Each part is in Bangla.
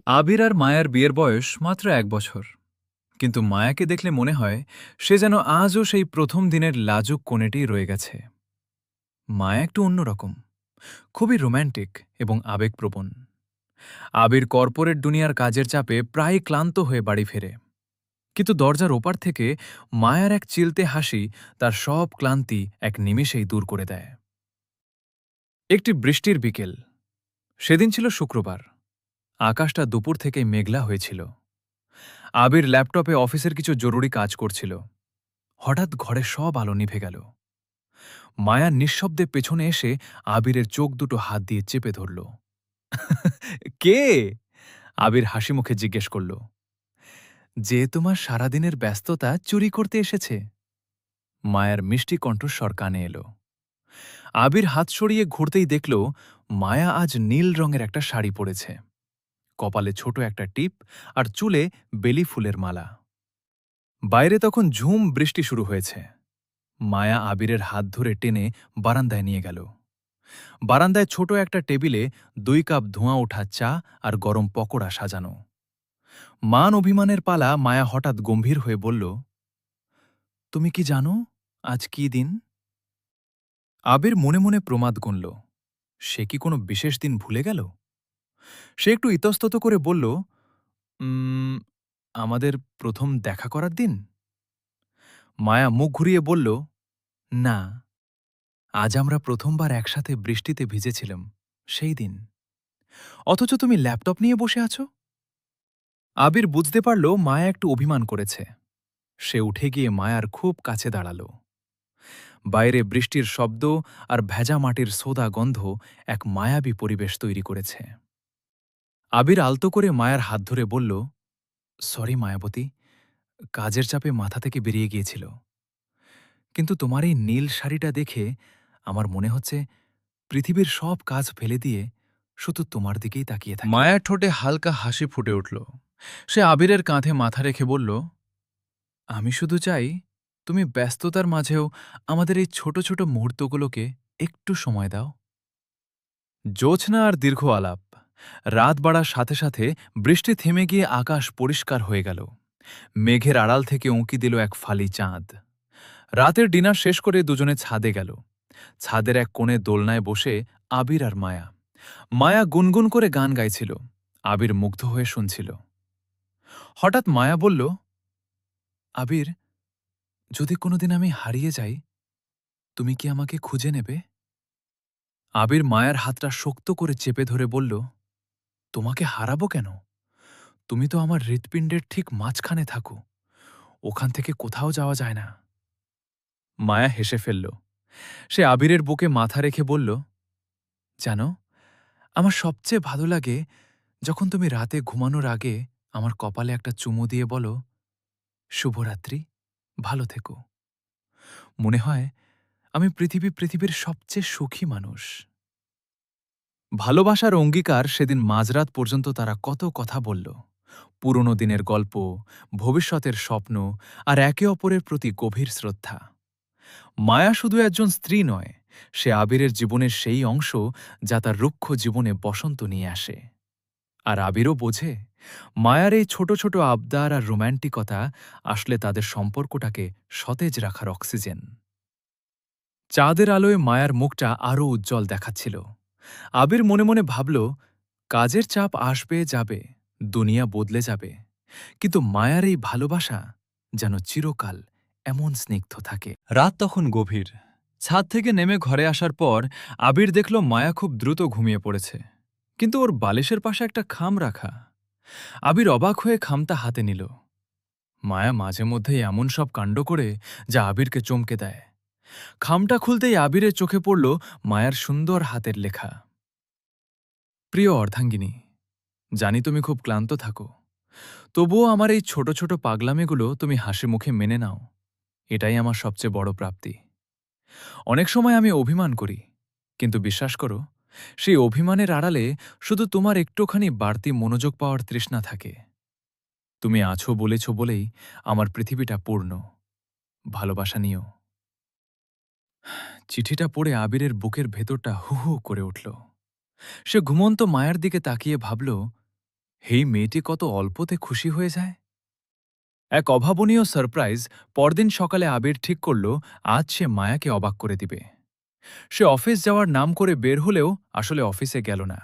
আবির আর মায়ার বিয়ের বয়স মাত্র ১ বছর, কিন্তু মায়াকে দেখলে মনে হয় সে যেন আজও সেই প্রথম দিনের লাজুক কোণেটেই রয়ে গেছে। মায়া একটু অন্যরকম, খুবই রোম্যান্টিক এবং আবেগপ্রবণ। আবির কর্পোরেট দুনিয়ার কাজের চাপে প্রায় ক্লান্ত হয়ে বাড়ি ফেরে, কিন্তু দরজার ওপার থেকে মায়ার এক চিলতে হাসি তার সব ক্লান্তি এক নিমেষেই দূর করে দেয়। একটি বৃষ্টির বিকেল, সেদিন ছিল শুক্রবার। আকাশটা দুপুর থেকে মেঘলা হয়েছিল। আবির ল্যাপটপে অফিসের কিছু জরুরি কাজ করছিল। হঠাৎ ঘরে সব আলো নিভে গেল। মায়া নিঃশব্দে পেছনে এসে আবিরের চোখ দুটো হাত দিয়ে চেপে ধরল। কে? আবির হাসি মুখে জিজ্ঞেস করল। যে তোমার সারাদিনের ব্যস্ততা চুরি করতে এসেছে। মায়ার মিষ্টি কণ্ঠস্বর কানে এলো। আবির হাত সরিয়ে ঘুরতেই দেখল মায়া আজ নীল রঙের একটা শাড়ি পরেছে, কপালে ছোট একটা টিপ আর চুলে বেলি ফুলের মালা। বাইরে তখন ঝুম বৃষ্টি শুরু হয়েছে। মায়া আবিরের হাত ধরে টেনে বারান্দায় নিয়ে গেল। বারান্দায় ছোট একটা টেবিলে ২ কাপ ধোঁয়া ওঠা চা আর গরম পকোড়া সাজানো। মান অভিমানের পালা। মায়া হঠাৎ গম্ভীর হয়ে বলল, তুমি কি জানো আজ কি দিন? আবির মনে মনে প্রমাদ গুনল, সে কি কোনো বিশেষ দিন ভুলে গেল? সে একটু ইতস্তত করে বলল, "উম, আমাদের প্রথম দেখা করার দিন।" মায়া মুখ ঘুরিয়ে বলল, না, আজ আমরা প্রথমবার একসাথে বৃষ্টিতে ভিজেছিলাম, সেই দিন। অথচ তুমি ল্যাপটপ নিয়ে বসে আছো। আবির বুঝতে পারল মায়া একটু অভিমান করেছে। সে উঠে গিয়ে মায়ার খুব কাছে দাঁড়াল। বাইরে বৃষ্টির শব্দ আর ভেজা মাটির সোদা গন্ধ এক মায়াবী পরিবেশ তৈরি করেছে। আবির আলতো করে মায়ার হাত ধরে বলল, সরি মায়াবতী, কাজের চাপে মাথা থেকে বেরিয়ে গিয়েছিল। কিন্তু তোমার এই নীল শাড়িটা দেখে আমার মনে হচ্ছে পৃথিবীর সব কাজ ফেলে দিয়ে শুধু তোমার দিকেই তাকিয়ে থাকি। মায়ার ঠোঁটে হালকা হাসি ফুটে উঠল। সে আবিরের কাঁধে মাথা রেখে বলল, আমি শুধু চাই তুমি ব্যস্ততার মাঝেও আমাদের এই ছোট ছোট মুহূর্তগুলোকে একটু সময় দাও। জোছনা আর দীর্ঘ আলাপ। রাত বাড়ার সাথে সাথে বৃষ্টি থেমে গিয়ে আকাশ পরিষ্কার হয়ে গেল। মেঘের আড়াল থেকে উঁকি দিল এক ফালি চাঁদ। রাতের ডিনার শেষ করে দুজনে ছাদে গেল। ছাদের এক কোণে দোলনায় বসে আবির আর মায়া। মায়া গুনগুন করে গান গাইছিল, আবির মুগ্ধ হয়ে শুনছিল। হঠাৎ মায়া বলল, আবির, যদি কোনোদিন আমি হারিয়ে যাই, তুমি কি আমাকে খুঁজে নেবে? আবির মায়ার হাতটা শক্ত করে চেপে ধরে বলল, তোমাকে হারাবো কেন? তুমি তো আমার হৃৎপিণ্ডের ঠিক মাঝখানে থাকো, ওখান থেকে কোথাও যাওয়া যায় না। মায়া হেসে ফেলল। সে আবিরের বুকে মাথা রেখে বলল, জানো, আমার সবচেয়ে ভালো লাগে যখন তুমি রাতে ঘুমানোর আগে আমার কপালে একটা চুমু দিয়ে বলো, শুভরাত্রি, ভালো থেকো। মনে হয় আমি পৃথিবীর সবচেয়ে সুখী মানুষ। ভালোবাসার অঙ্গীকার সেদিন মাঝরাত পর্যন্ত তারা কত কথা বলল। পুরনো দিনের গল্প, ভবিষ্যতের স্বপ্ন আর একে অপরের প্রতি গভীর শ্রদ্ধা। মায়া শুধু একজন স্ত্রী নয়, সে আবিরের জীবনের সেই অংশ যা তার রুক্ষ জীবনে বসন্ত নিয়ে আসে। আর আবিরও বোঝে, মায়ার এই ছোট ছোট আবদার আর রোম্যান্টিকতা আসলে তাদের সম্পর্কটাকে সতেজ রাখার অক্সিজেন। চাঁদের আলোয় মায়ার মুখটা আরও উজ্জ্বল দেখাচ্ছিল। আবির মনে মনে ভাবল, কাজের চাপ আসবে যাবে, দুনিয়া বদলে যাবে, কিন্তু মায়ার এই ভালোবাসা যেন চিরকাল এমন স্নিগ্ধ থাকে। রাত তখন গভীর। ছাদ থেকে নেমে ঘরে আসার পর আবির দেখল মায়া খুব দ্রুত ঘুমিয়ে পড়েছে, কিন্তু ওর বালিশের পাশে একটা খাম রাখা। আবির অবাক হয়ে খামটা হাতে নিল। মায়া মাঝে মধ্যেই এমন সব কাণ্ড করে যা আবিরকে চমকে দেয়। খামটা খুলতেই আবিরের চোখে পড়ল মায়ার সুন্দর হাতের লেখা, প্রিয় অর্ধাঙ্গিনী, জানি তুমি খুব ক্লান্ত থাকো, তবুও আমার এই ছোট ছোট পাগলামিগুলো তুমি হাসি মুখে মেনে নাও, এটাই আমার সবচেয়ে বড় প্রাপ্তি। অনেক সময় আমি অভিমান করি, কিন্তু বিশ্বাস করো, সেই অভিমানের আড়ালে শুধু তোমার একটুখানি বাড়তি মনোযোগ পাওয়ার তৃষ্ণা থাকে। তুমি আছো বলেছ বলেই আমার পৃথিবীটা পূর্ণ। ভালোবাসা নিও। চিঠিটা পড়ে আবিরের বুকের ভেতরটা হু হু করে উঠল। সে ঘুমন্ত মায়ের দিকে তাকিয়ে ভাবল, এই মেয়েটি কত অল্পতে খুশি হয়ে যায়। এক অভাবনীয় সারপ্রাইজ পরদিন সকালে আবির ঠিক করল আজ সে মায়াকে অবাক করে দিবে। সে অফিস যাওয়ার নাম করে বের হলেও আসলে অফিসে গেল না।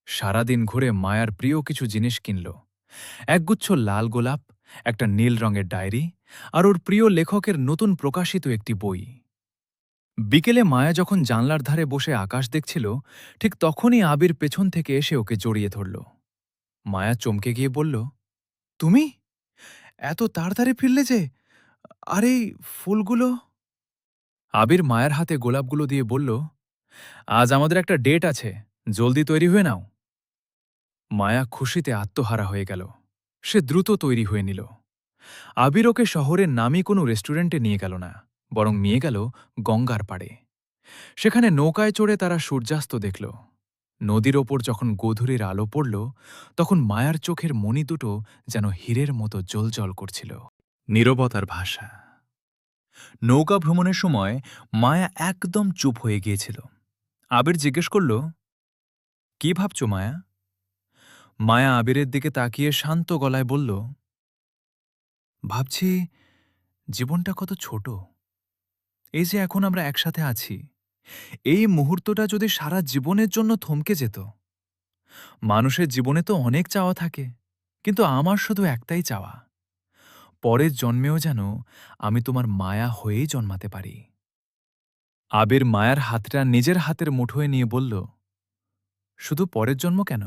সারাদিন ঘুরে মায়ার প্রিয় কিছু জিনিস কিনল। একগুচ্ছ লাল গোলাপ, একটা নীল রঙের ডায়েরি, আর ওর প্রিয় লেখকের নতুন প্রকাশিত একটি বই। বিকেলে মায়া যখন জানলার ধারে বসে আকাশ দেখছিল, ঠিক তখনই আবির পেছন থেকে এসে ওকে জড়িয়ে ধরল। মায়া চমকে গিয়ে বলল, তুমি এত তাড়াতাড়ি ফিরলে যে? আর এই ফুলগুলো? আবির মায়ের হাতে গোলাপগুলো দিয়ে বলল, আজ আমাদের একটা ডেট আছে, জলদি তৈরি হয়ে নাও। মায়া খুশিতে আত্মহারা হয়ে গেল। সে দ্রুত তৈরি হয়ে নিল। আবির ওকে শহরের নামী কোনো রেস্টুরেন্টে নিয়ে গেল না, বরং নিয়ে গেল গঙ্গার পাড়ে। সেখানে নৌকায় চড়ে তারা সূর্যাস্ত দেখল। নদীর ওপর যখন গোধূলির আলো পড়ল, তখন মায়ার চোখের মণি দুটো যেন হীরের মতো জ্বলজ্বল করছিল। নীরবতার ভাষা। নৌকা ভ্রমণের সময় মায়া একদম চুপ হয়ে গিয়েছিল। আবির জিজ্ঞেস করল, কি ভাবছ মায়া? মায়া আবিরের দিকে তাকিয়ে শান্ত গলায় বলল, ভাবছি জীবনটা কত ছোট। এই যে এখন আমরা একসাথে আছি, এই মুহূর্তটা যদি সারা জীবনের জন্য থমকে যেত। মানুষের জীবনে তো অনেক চাওয়া থাকে, কিন্তু আমার শুধু একটাই চাওয়া, পরের জন্মেও যেন আমি তোমার মায়া হয়েই জন্মাতে পারি। আবির মায়ার হাতটা নিজের হাতের মুঠোয় নিয়ে বলল, শুধু পরের জন্ম কেন,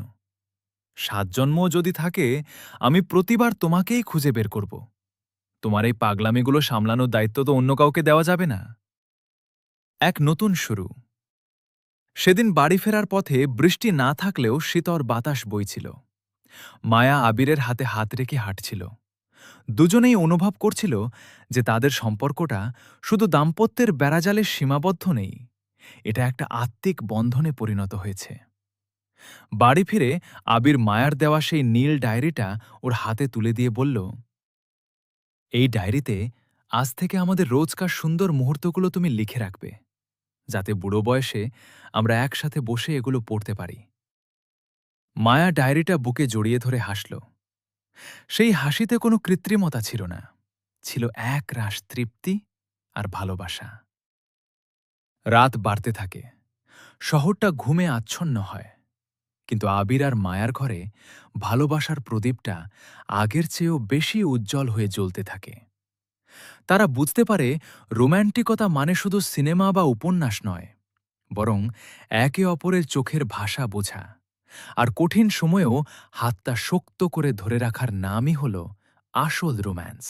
৭ জন্মও যদি থাকে, আমি প্রতিবার তোমাকেই খুঁজে বের করব। তোমার এই পাগলামিগুলো সামলানোর দায়িত্ব তো অন্য কাউকে দেওয়া যাবে না। এক নতুন শুরু। সেদিন বাড়ি ফেরার পথে বৃষ্টি না থাকলেও শীতল বাতাস বইছিল। মায়া আবিরের হাতে হাত রেখে হাঁটছিল। দুজনেই অনুভব করছিল যে তাদের সম্পর্কটা শুধু দাম্পত্যের বেড়াজালে সীমাবদ্ধ নেই, এটা একটা আত্মিক বন্ধনে পরিণত হয়েছে। বাড়ি ফিরে আবির মায়ার দেওয়া সেই নীল ডায়েরিটা ওর হাতে তুলে দিয়ে বলল, এই ডায়েরিতে আজ থেকে আমাদের রোজকার সুন্দর মুহূর্তগুলো তুমি লিখে রাখবে, যাতে বুড়ো বয়সে আমরা একসাথে বসে এগুলো পড়তে পারি। মায়া ডায়েরিটা বুকে জড়িয়ে ধরে হাসল। সেই হাসিতে কোনো কৃত্রিমতা ছিল না, ছিল একরাশ তৃপ্তি আর ভালোবাসা। রাত বাড়তে থাকে, শহরটা ঘুমে আচ্ছন্ন হয়, কিন্তু আবির আর মায়ার ঘরে ভালোবাসার প্রদীপটা আগের চেয়েও বেশি উজ্জ্বল হয়ে জ্বলতে থাকে। তারা বুঝতে পারে রোম্যান্টিকতা মানে শুধু সিনেমা বা উপন্যাস নয়, বরং একে অপরের চোখের ভাষা বোঝা, আর কঠিন সময়েও হাতটা শক্ত করে ধরে রাখার নামই হল আসল রোম্যান্স।